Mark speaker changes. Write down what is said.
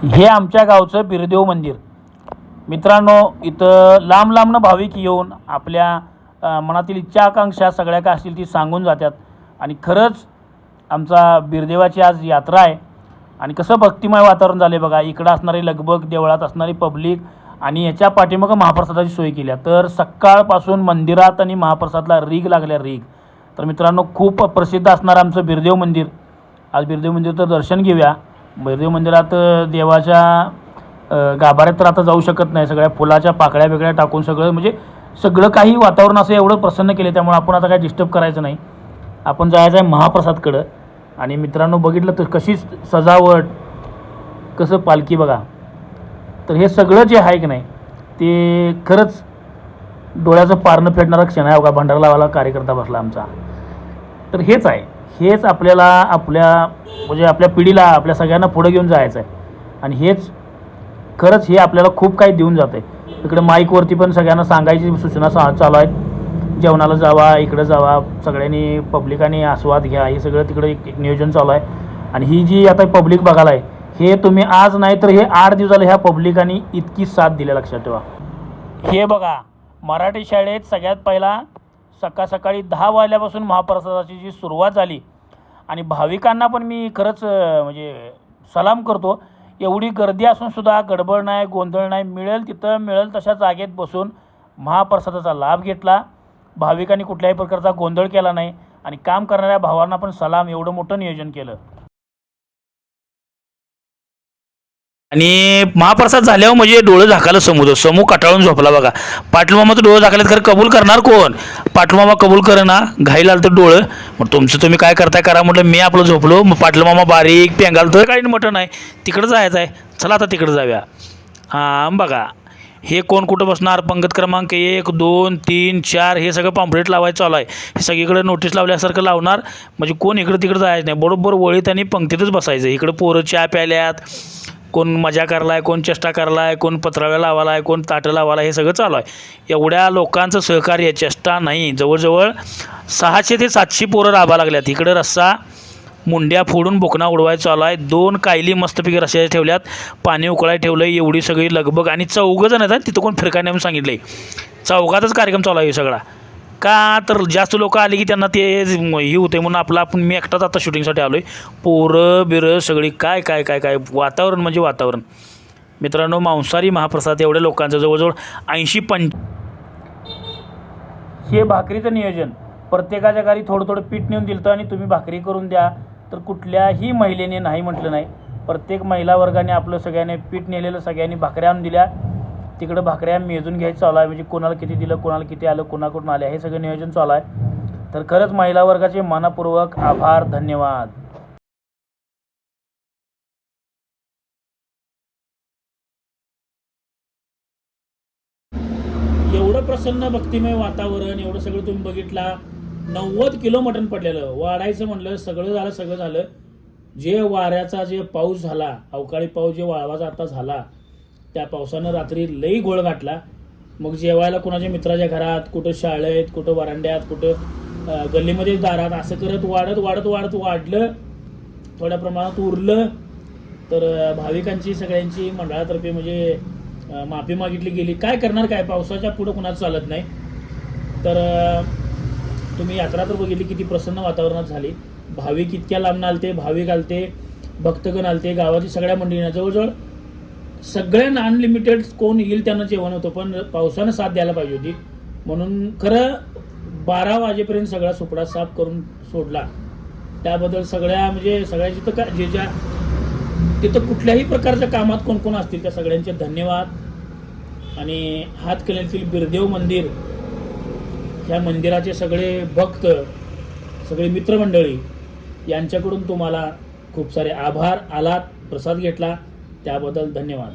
Speaker 1: हे आमच्या गावचं बिरदेव मंदिर. मित्रांनो, इथं लांब लांबनं भाविक येऊन आपल्या मनातील इच्छा आकांक्षा सगळ्या काय असतील ती सांगून जातात. आणि खरंच आमचा बिरदेवाची आज यात्रा आहे आणि कसं भक्तिमय वातावरण झालं आहे बघा. इकडं असणारी लगबग, देवळात असणारी पब्लिक आणि याच्या पाठीमागं महाप्रसादाची सोय केली आहे. तर सकाळपासून मंदिरात आणि महाप्रसादला रीग लागल्या रीग. तर मित्रांनो, खूप प्रसिद्ध असणारं आमचं बिरदेव मंदिर. आज बिरदेव मंदिरचं दर्शन घेऊया. बिरदेव मंदिरात देवाच्या गाभाऱ्यात तर आता जाऊ शकत नाही. सगळ्या फुलाच्या पाकळ्या वेगळ्या टाकून सगळं काही वातावरण असं एवढं प्रसन्न केलं, त्यामुळे आपण आता काय डिस्टर्ब करायचं नाही. आपण जायचं आहे महाप्रसादकडं. आणि मित्रांनो, बघितलं तर कशी सजावट, कसं पालखी बघा. तर हे सगळं जे आहे की नाही ते खरंच डोळ्याचं पारणं फेडणारा क्षण आहे. बघा, भंडारा लावायला कार्यकर्ता बसला आमचा. तर हेच आपल्याला आपल्या पिढीला, आपल्या सगळ्यांना पुढे घेऊन जायचं आहे. आणि खरंच हे आपल्याला खूप काही देऊन जातं आहे. इकडे माईकवरती पण सगळ्यांना सांगायची सूचना चालू आहेत, जेवणाला जावा, इकडं जावा, सगळ्यांनी पब्लिकांनी आस्वाद घ्या, हे सगळं तिकडे एक नियोजन चालू आहे. आणि ही जी आता पब्लिक बघायला आहे, हे तुम्ही आज नाही तर हे 8 दिवस झाले ह्या पब्लिकांनी इतकी साथ दिल्या, लक्षात ठेवा. हे बघा, मराठी शाळेत सगळ्यात पहिला सकाळी 10 वाजल्यापासून महाप्रसादाची जी सुरुवात झाली. आणि भाविकांना पण मी खरंच सलाम करतो. एवढी गर्दी असूनसुद्धा गडबड नाही, गोंधळ नाही, मिळेल तशा जागेत बसून महाप्रसादाचा लाभ घेतला. भाविकांनी कुठल्याही प्रकारचा गोंधळ केला नाही. आणि काम करणाऱ्या भावांना पण सलाम, एवढं मोठं नियोजन केलं. आणि महाप्रसाद झाल्यावर डोळं झाकालं समूह कटाळून झोपला बघा. पाटलमामाचं डोळं झाकालं, खरं कबूल करणार कोण? पाटलमामा कबूल करेना, घाई आलं तर डोळं. मग तुमचं तुम्ही काय करताय करा म्हटलं, मी आपलं झोपलो. मग पाटलमामा बारीक पेंगाल तर काही मटण आहे, तिकडं जायचं आहे, चला आता तिकडं जाऊया. हां बघा, हे कोण कुठं बसणार, पंगत क्रमांक 1, 2, 3, 4 हे सगळं पॉम्पलेट लावायचं चालू आहे. हे सगळीकडे नोटीस लावल्यासारखं लावणार, म्हणजे कोण इकडं तिकडं जायचं नाही. बरोबर वळीत आणि पंक्तीतच बसायचं. इकडं पोरं चहा प्याल्यात, कोण मजा करलाय, कोण चेष्टा करलाय, कोण पत्राव्या लावालाय, कोण ताटं लावाला, हे सगळं चालू आहे. एवढ्या लोकांचं सहकार्य, चेष्टा नाही. जवळजवळ 600 ते 700 पोरं राबा लागल्यात. इकडं रस्सा मुंड्या फोडून बोकणा उडवायचं चालू आहे. 2 कायली मस्तपैकी रस्स्याच्या ठेवल्यात, पाणी उकळाय ठेवलं. एवढी सगळी लगबग. आणि 4 जण आहेत, तिथं कोण फिरकाय नाही म्हणून सांगितलं आहे. 4घातच कार्यक्रम चालू आहे सगळा. का तर जास्त लोक आली की त्यांना ते हे होते म्हणून मी एकटाच आता शूटिंगसाठी आलो आहे. पोरं बिरं सगळी काय वातावरण वातावरण. मित्रांनो, मांसाहारी महाप्रसाद एवढ्या लोकांचं जवळजवळ 80-85. हे भाकरीचं नियोजन प्रत्येकाच्या घरी थोडं पीठ नेऊन दिलं आणि तुम्ही भाकरी करून द्या, तर कुठल्याही महिलेने नाही म्हटलं नाही. प्रत्येक महिला वर्गाने आपलं सगळ्यांनी पीठ नेलेलं, सगळ्यांनी भाकऱ्या आणून दिल्या. तिकडं भाकऱ्या मेजून घ्यायचं चालू आहे. कोणाला किती दिलं, कोणाला किती आलं, कोणाकडून आलं, हे सगळं नियोजन चालू आहे. तर खरंच महिला वर्गाचे मनपूर्वक आभार, धन्यवाद. एवढं प्रसन्न भक्तिमय वातावरण, एवढं सगळं तुम्ही बघितला. 90 किलो मटण पडलेलं. वाढायचं म्हणलं, सगळं झालं. जे वाऱ्याचा जे पाऊस झाला, अवकाळी पाऊस जे वाळवाचा आता झाला, त्या पावसानं रात्री लई गोळ घातला. मग जेवायला कुणाच्या मित्राच्या घरात, कुठं शाळेत, कुठं वरांड्यात, कुठं गल्लीमध्ये दारात, असं करत वाढत वाढलं. थोड्या प्रमाणात उरलं. तर भाविकांची सगळ्यांची मंडळातर्फे माफी मागितली गेली. काय करणार, काय पावसाच्या पुढं कुणाचं चालत नाही. तर तुम्ही यात्रा तर बघितली, किती प्रसन्न वातावरणात झाली. भाविक इतक्या लांबून आलते, भाविक आलते, भक्तगण आलते, गावाची सगळ्या मंडळींना जवळजवळ सगळ्यांना अनलिमिटेड कोण येईल त्यांना जेवण होतं. पण पावसानं साथ द्यायला पाहिजे होती, म्हणून खरं 12 वाजेपर्यंत सगळा सुपडा साफ करून सोडला. त्याबद्दल सगळ्याची तर तिथं कुठल्याही प्रकारच्या कामात कोण असतील त्या सगळ्यांचे धन्यवाद. आणि हातकणंगलेतील बिरदेव मंदिर, ह्या मंदिराचे सगळे भक्त, सगळे मित्रमंडळी यांच्याकडून तुम्हाला खूप सारे आभार. आलात, प्रसाद घेतला, त्याबद्दल धन्यवाद.